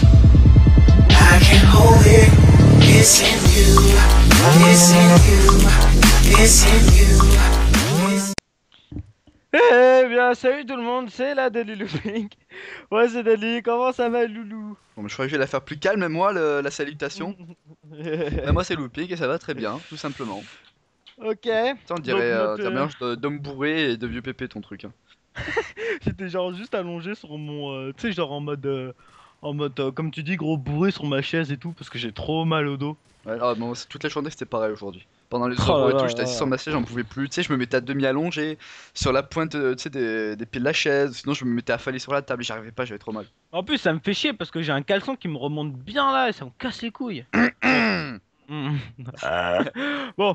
I can hold it, it's in you, it's in you, it's in you. Eh bien, salut tout le monde, c'est la Daily Looping. Ouais, c'est Daily, comment ça va, Loulou? Bon, mais je croyais que je vais la faire plus calme, même moi, la salutation. Bah, moi, c'est Looping et ça va très bien, tout simplement. Ok, Ça, on donc dirait notre... un mélange d'homme bourré et de vieux pépé, ton truc. Hein. J'étais genre juste allongé sur mon... tu sais, genre en mode, comme tu dis, gros bourré sur ma chaise et tout, parce que j'ai trop mal au dos. Ouais, ah, bon, toute la journée, c'était pareil aujourd'hui. Pendant les Oh euros là et tout, là j'étais là assis sur là. ma chaise, j'en pouvais plus. Tu sais, je me mettais à demi allongé sur la pointe tu sais, des pieds de la chaise. Sinon, je me mettais affalé sur la table et j'arrivais pas, j'avais trop mal. En plus, ça me fait chier parce que j'ai un caleçon qui me remonte bien là et ça me casse les couilles. Bon. Hmm. Bon,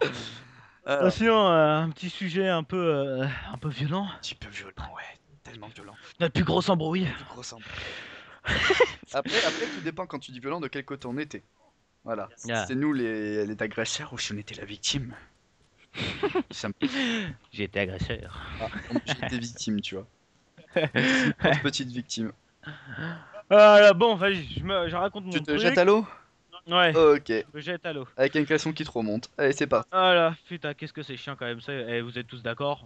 Alors, sinon, un petit sujet un peu violent. un petit peu violent, ouais, tellement violent. Notre plus gros embrouille. Plus gros sang. Après, tout dépend quand tu dis violent de quel côté on était. Voilà. Si Ah. c'était nous les agresseurs ou si on était la victime. Simple. J'ai été agresseur. Ah, j'étais victime, tu vois. Une petite victime. Voilà, bon, vas-y, je raconte mon Tu te truc. jettes à l'eau? Ouais, Ok. je jette à l'eau. Avec un caleçon qui te remonte. Allez, c'est parti. Voilà, putain, qu'est-ce que c'est chiant quand même ça. Eh, vous êtes tous d'accord?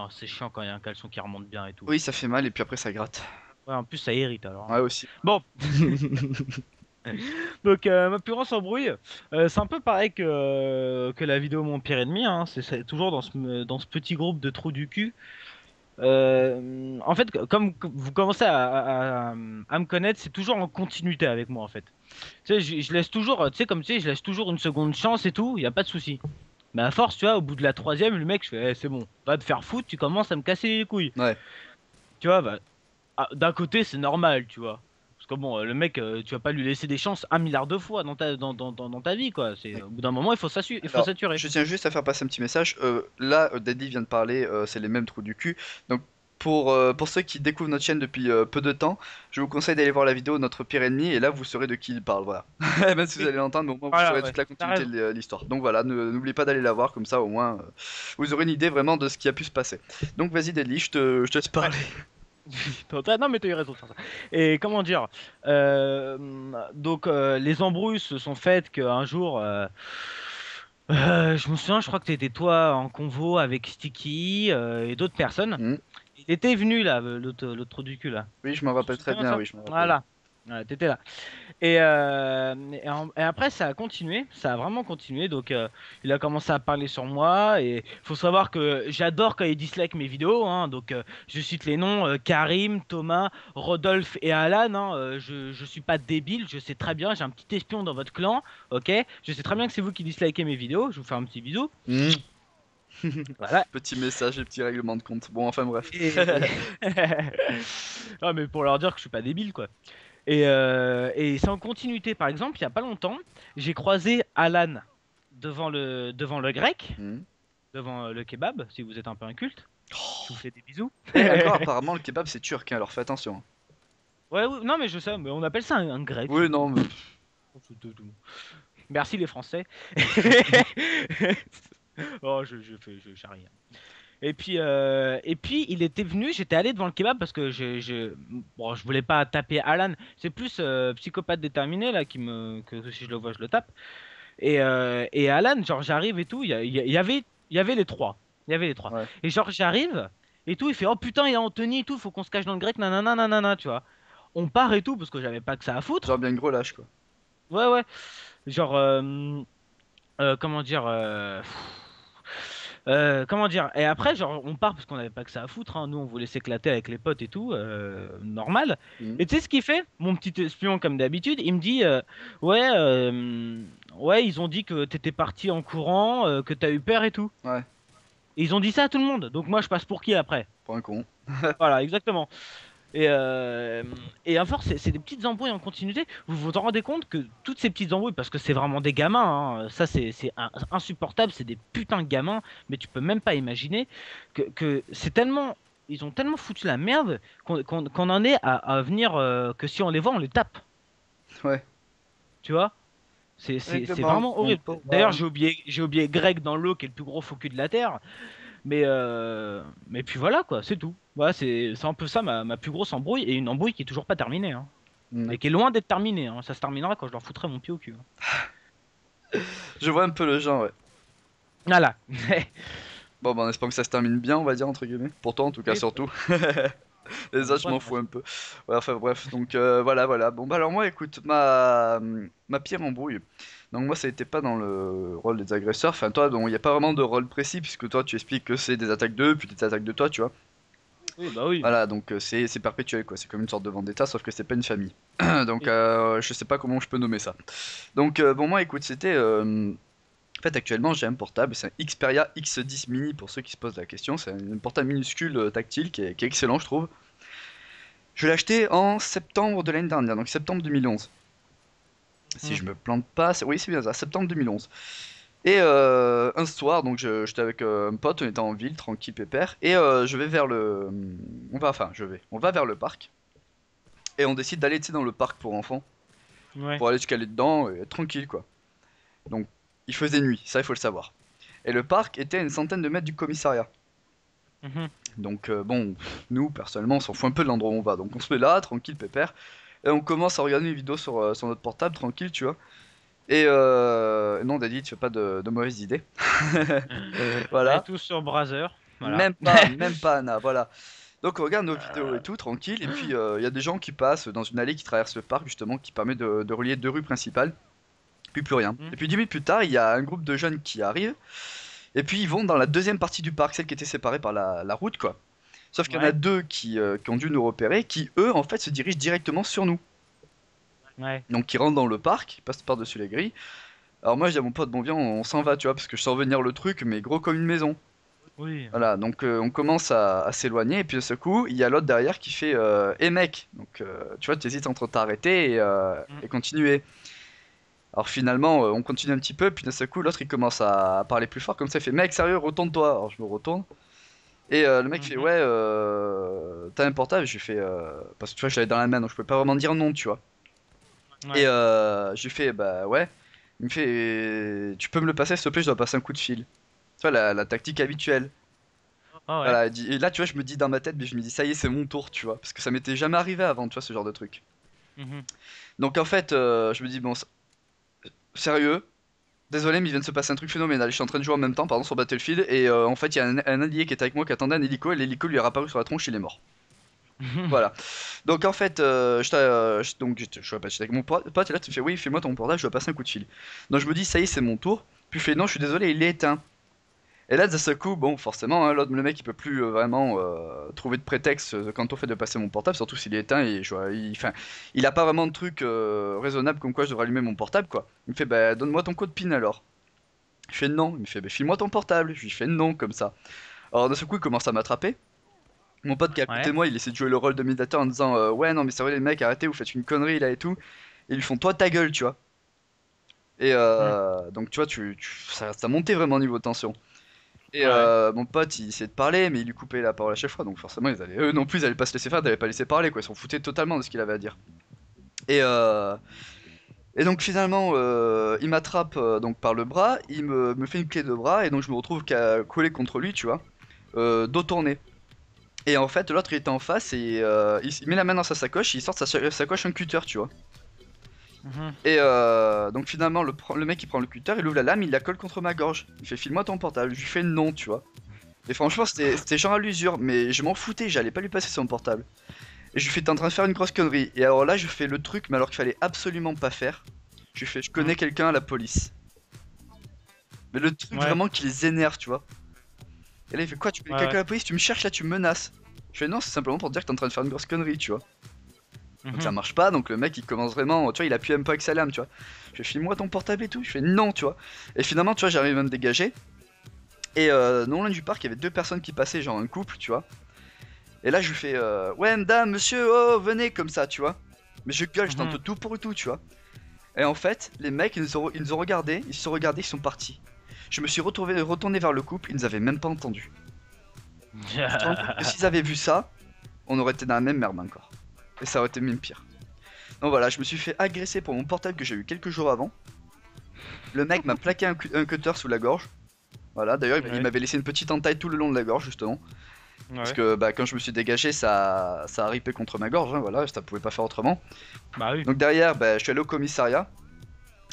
C'est chiant quand il y a un caleçon qui remonte bien et tout. Oui, ça fait mal et puis après ça gratte. Ouais, en plus ça irrite alors. Ouais, aussi. Bon. Donc ma plus grande embrouille, c'est un peu pareil que la vidéo Mon pire ennemi, hein. C'est toujours dans ce petit groupe de trous du cul. En fait, comme vous commencez à me connaître, c'est toujours en continuité avec moi en fait. Tu sais, je laisse toujours, tu sais, comme tu sais, je laisse toujours une seconde chance et tout, y a pas de souci. Mais à force, tu vois, au bout de la troisième, le mec, je fais, eh, c'est bon, va te faire foutre, tu commences à me casser les couilles. Ouais. Tu vois, bah, d'un côté, c'est normal, tu vois. Parce que bon, le mec, tu vas pas lui laisser des chances 1 milliard de fois dans ta vie, quoi. Au bout d'un moment, il faut Alors, s'assurer. je tiens juste à faire passer un petit message. Là, Daddy vient de parler, c'est les mêmes trous du cul. Donc, pour ceux qui découvrent notre chaîne depuis peu de temps, je vous conseille d'aller voir la vidéo Notre pire ennemi et là vous saurez de qui il parle. Voilà. Même si vous allez l'entendre, mais au moins vous Voilà, saurez ouais, toute la t'as continuité de l'histoire. Donc voilà, n'oubliez pas d'aller la voir, comme ça au moins vous aurez une idée vraiment de ce qui a pu se passer. Donc vas-y, Daddy, je te laisse parler. Non mais t'as eu raison de faire ça. Et comment dire, donc les embrouilles se sont faites qu'un jour, je me souviens, je crois que t'étais toi en convo avec Sticky et d'autres personnes. Hmm. Il était venu là, l'autre trou du cul là. Oui, je m'en rappelle Tu te très souviens de bien, ça? oui, je m'en rappelle. Voilà. Ouais, t'étais là. Et après, ça a continué, ça a vraiment continué. Donc, il a commencé à parler sur moi. Et faut savoir que j'adore quand il dislike mes vidéos. Hein, donc, je cite les noms Karim, Thomas, Rodolphe et Alan. Hein, je suis pas débile, je sais très bien. J'ai un petit espion dans votre clan. Ok, je sais très bien que c'est vous qui dislikez mes vidéos. Je vous fais un petit bisou. Hmm. Voilà. Petit message et petit règlement de compte. Bon, enfin bref. Ah, mais pour leur dire que je suis pas débile, quoi. Et c'est en continuité. Par exemple, il y a pas longtemps, j'ai croisé Alan devant le grec, Hmm. devant le kebab, si vous êtes un peu inculte. Je vous fais des bisous. Et encore, apparemment, le kebab c'est turc, hein, alors fais attention. Hein. Ouais, ouais, non, mais je sais, mais on appelle ça un grec. Oui, non, mais... Merci les Français. Oh, je sais rien. Et puis il était venu, j'étais allé devant le kebab parce que bon, je voulais pas taper Alan. C'est plus psychopathe déterminé là que si je le vois, je le tape. Et Alan, genre j'arrive et tout, il y avait les trois. Il y avait les trois. Ouais. Et genre j'arrive et tout, il fait oh putain, il y a Anthony et tout, faut qu'on se cache dans le grec, nanana, nanana, tu vois. On part et tout parce que j'avais pas que ça à foutre. Genre bien gros lâche quoi. Ouais, ouais. Genre, comment dire, comment dire? Et après, genre, on part parce qu'on avait pas que ça à foutre. Hein. Nous, on voulait s'éclater avec les potes et tout, normal. Mhm. Et tu sais ce qu'il fait? Mon petit espion, comme d'habitude, il me dit, ouais, ouais, ils ont dit que t'étais parti en courant, que t'as eu peur et tout. Ouais, Et ils ont dit ça à tout le monde. Donc moi, je passe pour qui après? pour un con. Voilà, exactement. Et, euh, et à force, c'est des petites embrouilles en continuité. Vous vous en rendez compte que toutes ces petites embrouilles, parce que c'est vraiment des gamins, hein, ça insupportable, c'est des putains de gamins, mais tu peux même pas imaginer que c'est tellement. Ils ont tellement foutu la merde qu'on en est à venir que si on les voit, on les tape. Ouais. Tu vois? C'est Exactement. vraiment horrible. Donc, D'ailleurs, j'ai oublié Greg dans l'eau, qui est le plus gros faux cul de la Terre. Mais puis voilà, quoi, c'est tout. Voilà, c'est un peu ça ma plus grosse embrouille, et une embrouille qui est toujours pas terminée, hein. Et qui est loin d'être terminée, hein. Ça se terminera quand je leur foutrai mon pied au cul, hein. Je vois un peu le genre, ouais. Voilà. Bon, bah, en espérant que ça se termine bien, on va dire, entre guillemets. Pour toi, en tout cas, Oui. surtout. Les autres, je m'en fous un peu. Ouais, enfin, bref, donc voilà. Bon, bah, alors, moi, écoute, ma pire embrouille. Donc, moi, ça n'était pas dans le rôle des agresseurs. Enfin, toi, il n'y a pas vraiment de rôle précis, puisque toi, tu expliques que c'est des attaques d'eux, puis des attaques de toi, tu vois. Oui, bah oui. Voilà, donc c'est perpétuel, quoi. C'est comme une sorte de vendetta, sauf que c'est pas une famille. Donc, Oui. je sais pas comment je peux nommer ça. Donc, bon, moi, écoute, c'était. En fait, actuellement, j'ai un portable, c'est un Xperia X10 Mini pour ceux qui se posent la question. C'est un portable minuscule tactile qui est excellent, je trouve. Je l'ai acheté en septembre de l'année dernière, donc septembre 2011. Si je me plante pas, oui, c'est bien ça, septembre 2011. Et un soir, donc j'étais avec un pote, on était en ville, tranquille, pépère, et je vais vers le. On va vers le parc, et on décide d'aller, tu sais, dans le parc pour enfants, Ouais. pour aller se caler dedans et être tranquille, quoi. Donc, il faisait nuit, ça, il faut le savoir. Et le parc était à une centaine de mètres du commissariat. Mhm. Donc bon, nous personnellement on s'en fout un peu de l'endroit où on va. Donc on se met là, tranquille, pépère, et on commence à regarder une vidéo sur notre portable, tranquille, tu vois. Et non, Daddy, tu fais pas de mauvaises idées. On est Voilà. tous sur Brother. Voilà. Même pas Anna, voilà. Donc on regarde nos vidéos et tout, tranquille, et puis il y a des gens qui passent dans une allée qui traverse le parc, justement, qui permet de relier deux rues principales, puis plus rien. Mhm. Et puis 10 minutes plus tard, il y a un groupe de jeunes qui arrivent, et puis ils vont dans la deuxième partie du parc, celle qui était séparée par la route, quoi. Sauf qu'il y en a Ouais. deux qui ont dû nous repérer, qui eux en fait se dirigent directement sur nous. Ouais. Donc ils rentrent dans le parc, ils passent par-dessus les grilles. Alors moi je dis à mon pote, bon viens on s'en va, tu vois, parce que je sens venir le truc, mais gros comme une maison. Oui. Voilà, donc on commence à s'éloigner, et puis de ce coup, il y a l'autre derrière qui fait Eh mec! Donc tu vois, tu hésites entre t'arrêter et continuer. Alors finalement, on continue un petit peu, puis de ce coup, l'autre il commence à parler plus fort, comme ça il fait mec, sérieux, retourne-toi. Alors je me retourne. Et le mec fait Mhm. ouais, t'as un portable? Je lui fais parce que tu vois, je l'avais dans la main donc je pouvais pas vraiment dire non, tu vois. Et Ouais. je lui fais bah ouais. Il me fait tu peux me le passer s'il te plaît, je dois passer un coup de fil. Tu vois, la tactique habituelle. Ah ouais. Voilà, et là tu vois, je me dis dans ma tête, mais je me dis ça y est, c'est mon tour, tu vois. Parce que ça m'était jamais arrivé avant, tu vois, ce genre de truc. Mhm. Donc en fait, je me dis bon, sérieux. Désolé, mais il vient de se passer un truc phénoménal. Je suis en train de jouer en même temps, pardon, sur Battlefield, et en fait, il y a un allié qui était avec moi qui attendait un hélico, et l'hélico lui est apparu sur la tronche, il est mort. Voilà. Donc en fait, je répète, j'étais avec mon pote, et là tu me fais oui, fais-moi ton portable, je dois passer un coup de fil. Donc je me dis ça y est, c'est mon tour. Puis je fais non, je suis désolé, il est éteint. Et là, de ce coup, bon, forcément, hein, le mec il peut plus vraiment trouver de prétexte quant au fait de passer mon portable, surtout s'il est éteint et enfin, il a pas vraiment de truc raisonnable comme quoi je devrais allumer mon portable quoi. Il me fait bah donne-moi ton code PIN alors. Je fais non, il me fait bah file-moi ton portable. Je lui fais non comme ça. Alors de ce coup, il commence à m'attraper. Mon pote qui est à côté Ouais. de moi, il essaie de jouer le rôle de médiateur en disant ouais non mais c'est vrai les mecs arrêtez, vous faites une connerie là et tout. Et ils lui font toi ta gueule, tu vois. Et Mhm. donc tu vois, ça montait vraiment au niveau de tension. Et Ouais. mon pote il essayait de parler mais il lui coupait la parole à chaque fois donc forcément eux non plus ils allaient pas se laisser faire, ils allaient pas laisser parler quoi, ils s'en foutaient totalement de ce qu'il avait à dire. Et, euh, et donc finalement il m'attrape donc par le bras, me fait une clé de bras et donc je me retrouve collé contre lui tu vois, dos tourné. Et en fait l'autre il était en face et il met la main dans sa sacoche, il sort de sa sacoche un cutter tu vois. Mhm. Et donc finalement le mec il prend le cutter, il ouvre la lame, il la colle contre ma gorge. Il fait file-moi ton portable, je lui fais non tu vois. Et franchement, c'était genre à l'usure, mais je m'en foutais, j'allais pas lui passer son portable. Et je lui fais, t'es en train de faire une grosse connerie. Et alors là, je fais le truc, mais alors qu'il fallait absolument pas faire. Je lui fais, je connais Mhm. quelqu'un à la police. Mais le truc Ouais. vraiment qui les énerve, tu vois. Et là, il fait, quoi, tu connais Ouais. quelqu'un à Ouais. la police, tu me cherches là, tu me menaces. Je fais, non, c'est simplement pour te dire que t'es en train de faire une grosse connerie, tu vois. Donc ça Mhm. marche pas, donc le mec il commence vraiment, tu vois, il appuie un peu avec sa lame, tu vois. Je fais, file-moi ton portable et tout. Je fais, non, tu vois. Et finalement, tu vois, j'arrive à me dégager. Et non loin du parc, il y avait deux personnes qui passaient, genre un couple, tu vois. Et là, je lui fais ouais, madame, monsieur, oh, venez, comme ça, tu vois. Mais je gueule, je Mhm. tente tout pour tout, tu vois. Et en fait, les mecs, ils nous ont regardés, ils se sont regardés, ils sont partis. Je me suis retourné vers le couple, ils nous avaient même pas entendu. Tu te rends compte que s'ils avaient vu ça, on aurait été dans la même merde encore. Et ça aurait été même pire. Donc voilà, je me suis fait agresser pour mon portable que j'ai eu quelques jours avant. Le mec m'a plaqué un cutter sous la gorge. Voilà, d'ailleurs il Ouais. m'avait laissé une petite entaille tout le long de la gorge justement. Parce Ouais. que bah, quand je me suis dégagé, ça a ripé contre ma gorge, hein, voilà, ça pouvait pas faire autrement. Bah oui. Donc derrière, bah, je suis allé au commissariat.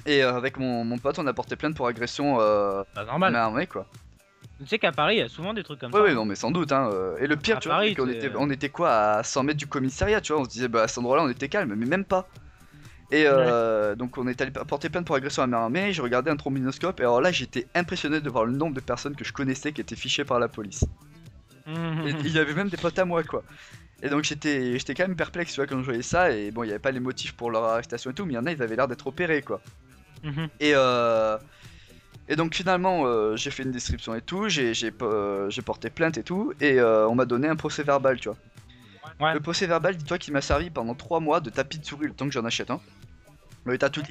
Et avec mon pote, on a porté plainte pour agression Bah à normal. main armée quoi. Tu sais qu'à Paris, il y a souvent des trucs comme Ouais, ça. ouais, non, mais sans doute, hein. Et le pire, À tu vois, Paris, c'est qu'on c'est- on était quoi, à 100 mètres du commissariat, tu vois, on se disait, bah à cet endroit-là, on était calme, mais même pas. Et donc, on est allé porter plainte pour agression à main armée, j'ai regardé un trombinoscope, et alors là, j'étais impressionné de voir le nombre de personnes que je connaissais qui étaient fichées par la police. Et il y avait même des potes à moi, quoi. Et donc, j'étais quand même perplexe, tu vois, quand je voyais ça, et bon, il y avait pas les motifs pour leur arrestation et tout, mais il y en a, ils avaient l'air d'être opérés, quoi. Mhm. Et donc finalement j'ai fait une description et tout, j'ai porté plainte et tout, et on m'a donné un procès verbal, tu vois. Ouais. Le procès verbal, dis-toi qu'il m'a servi pendant 3 mois de tapis de souris le temps que j'en achète un. Mais t'as toute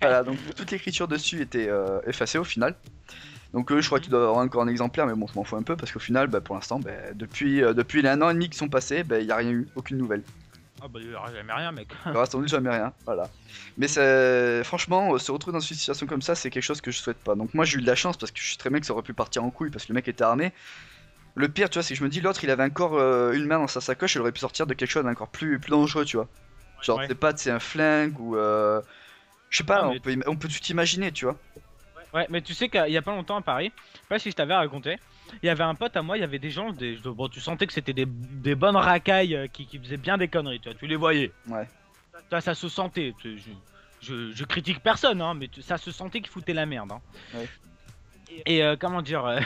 voilà, donc toute l'écriture dessus était effacée au final. Donc je crois qu'il doit y avoir encore un exemplaire, mais bon je m'en fous un peu parce qu'au final bah, pour l'instant bah, depuis les 1 an et demi qui sont passés, bah, y a rien eu, aucune nouvelle. Ah bah il y aura jamais rien, mec. Il reste sans doute jamais rien, voilà. Mais franchement, se retrouver dans une situation comme ça, c'est quelque chose que je souhaite pas. Donc moi j'ai eu de la chance parce que je suis très mec, ça aurait pu partir en couille parce que le mec était armé. Le pire, tu vois, c'est que je me dis l'autre il avait encore une main dans sa sacoche, il aurait pu sortir de quelque chose d'encore plus dangereux, tu vois. Genre Ouais. c'est pas, c'est un flingue ou je sais pas, Non, mais on peut tout imaginer, tu vois. Ouais, mais tu sais qu'il y a pas longtemps à Paris, je sais pas si je t'avais raconté, il y avait un pote à moi, il y avait des gens, bon, tu sentais que c'était des bonnes racailles qui faisaient bien des conneries, tu vois, tu les voyais. Ouais. Tu vois, ça se sentait. Je critique personne, hein, mais ça se sentait qu'ils foutaient la merde. Hein. Ouais. Et comment dire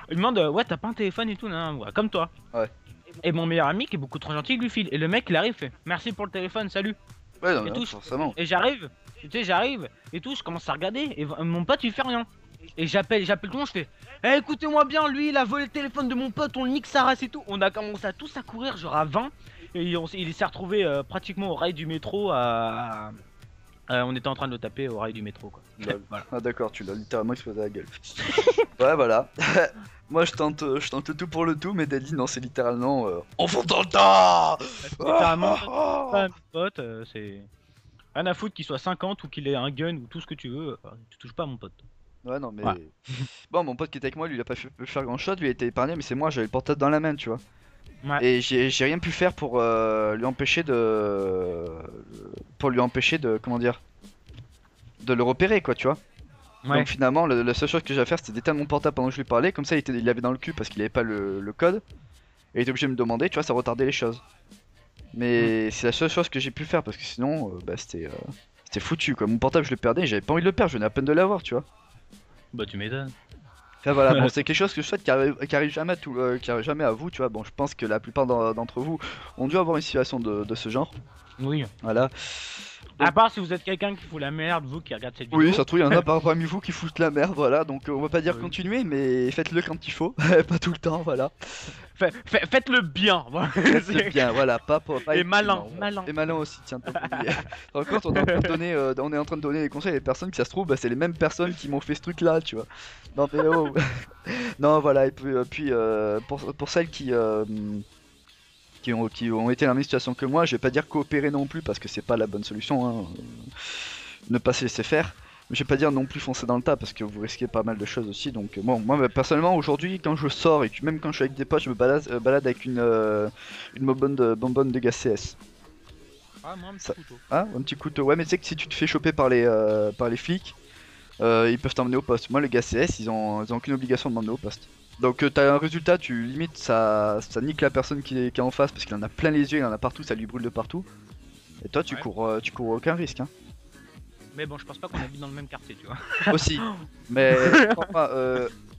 il demande ouais, t'as pas un téléphone et tout, non, ouais, comme toi. Ouais. Et mon meilleur ami qui est beaucoup trop gentil, il lui file. Et le mec il arrive, fait merci pour le téléphone, salut. Ouais, non, Et mais tout, forcément. Et j'arrive, tu sais, j'arrive, et tout, je commence à regarder, et mon pote il fait rien. Et j'appelle tout le monde, je fais eh, écoutez-moi bien, lui il a volé le téléphone de mon pote, on le nique sa race et tout. On a commencé à tous à courir, genre à 20, et il s'est retrouvé pratiquement au rail du métro on était en train de le taper au rail du métro quoi. Lol. Voilà. Ah d'accord, tu l'as littéralement explosé la gueule. Ouais, voilà. Moi je tente tout pour le tout, mais Deadly non, c'est littéralement on fonce dans le tas. Littéralement, pas un pote, c'est rien à foutre qu'il soit 50 ou qu'il ait un gun ou tout ce que tu veux, tu touches pas à mon pote. Ouais, non, mais. Ouais. Bon, mon pote qui était avec moi, lui, il a pas pu faire grand chose, lui, il a été épargné, mais c'est moi, j'avais le portable dans la main, tu vois. Ouais. Et j'ai rien pu faire pour lui empêcher de. Pour lui empêcher de. Comment dire? De le repérer, quoi, tu vois. Ouais. Donc finalement, la seule chose que j'ai à faire, c'était d'éteindre mon portable pendant que je lui parlais, comme ça, il l'avait dans le cul parce qu'il avait pas le code. Et il était obligé de me demander, tu vois, ça retardait les choses. Mais c'est la seule chose que j'ai pu faire parce que sinon, bah, c'était foutu, quoi. Mon portable, je le perdais, j'avais pas envie de le perdre, je venais à peine de l'avoir, tu vois. Bah tu m'étonnes. Enfin voilà, bon, c'est quelque chose que je souhaite qui arrive jamais qui arrive jamais à vous, tu vois. Bon, je pense que la plupart d'entre vous ont dû avoir une situation de ce genre. Oui. Voilà. À part si vous êtes quelqu'un qui fout la merde, vous qui regardez cette vidéo. Oui, ça se trouve, il y en a parmi vous qui foutent la merde, voilà. Donc on va pas dire Oui. continuer, mais faites-le quand il faut, pas tout le temps, voilà. Faites-le bien. Voilà. Faites-le bien, voilà, pas Et malin, non, malin. Et malin aussi, tiens. T'as pas oublié. Par contre, on est en train de donner des conseils à des personnes qui, ça se trouve, bah, c'est les mêmes personnes qui m'ont fait ce truc-là, tu vois. Non mais oh. Non, voilà. Et puis pour celles qui ont été dans la même situation que moi, je vais pas dire coopérer non plus parce que c'est pas la bonne solution, hein. Ne pas se laisser faire. Mais je vais pas dire non plus foncer dans le tas parce que vous risquez pas mal de choses aussi. Donc bon, moi bah, personnellement aujourd'hui quand je sors et que même quand je suis avec des potes, je me balade avec une bonbonne de gaz CS. Ah, moi un petit Ça- couteau. Ah, un petit couteau. Ouais, mais tu sais que si tu te fais choper par les flics, ils peuvent t'emmener au poste. Moi les gaz CS, ils ont aucune obligation de m'emmener au poste. Donc t'as un résultat, tu limites, ça nique la personne qui est en face parce qu'il en a plein les yeux, il en a partout, ça lui brûle de partout. Et toi tu Ouais. cours aucun risque, hein. Mais bon, je pense pas qu'on habite dans le même quartier, tu vois. Aussi. Mais enfin,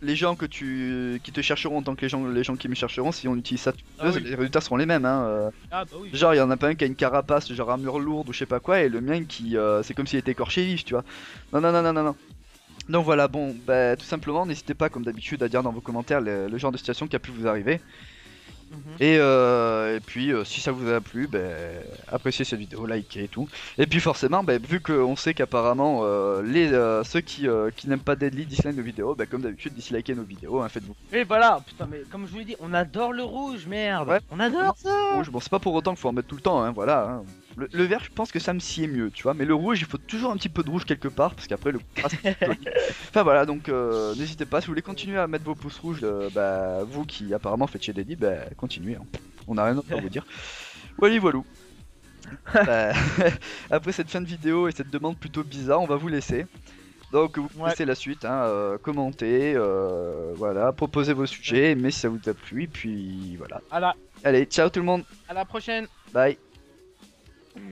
les gens qui te chercheront en tant que les gens qui me chercheront, si on utilise ça, Ah oui. les résultats seront les mêmes, hein. Ah bah oui. Genre il y en a pas un qui a une carapace, genre armure lourde ou je sais pas quoi, et le mien qui c'est comme s'il était écorché vif, tu vois. Non non non non non non. Donc voilà, bon, bah tout simplement, n'hésitez pas comme d'habitude à dire dans vos commentaires le genre de situation qui a pu vous arriver. Mhm. Et puis si ça vous a plu, appréciez cette vidéo, likez et tout. Et puis forcément, vu qu'on sait qu'apparemment ceux qui n'aiment pas Deadly dislikent nos vidéos, comme d'habitude dislikez nos vidéos, hein, faites-vous Et voilà, putain, mais comme je vous l'ai dit, on adore le rouge, merde. Ouais. On adore ça. rouge. Bon, c'est pas pour autant qu'il faut en mettre tout le temps, hein, voilà. Hein. Le vert, je pense que ça me sied mieux, tu vois. Mais le rouge, il faut toujours un petit peu de rouge quelque part, parce qu'après le contraste, c'est joli. Enfin voilà, donc n'hésitez pas, si vous voulez continuer à mettre vos pouces rouges, bah vous qui apparemment faites chez Daddy, bah continuez, hein. On a rien d'autre à vous dire. Voilà, voilou. Bah, après cette fin de vidéo et cette demande plutôt bizarre, on va vous laisser. Donc vous Ouais. laissez la suite, hein, commentez, voilà, proposez vos sujets, mais si ça vous a plu, et puis voilà. À la, Allez, ciao tout le monde, à la prochaine. bye.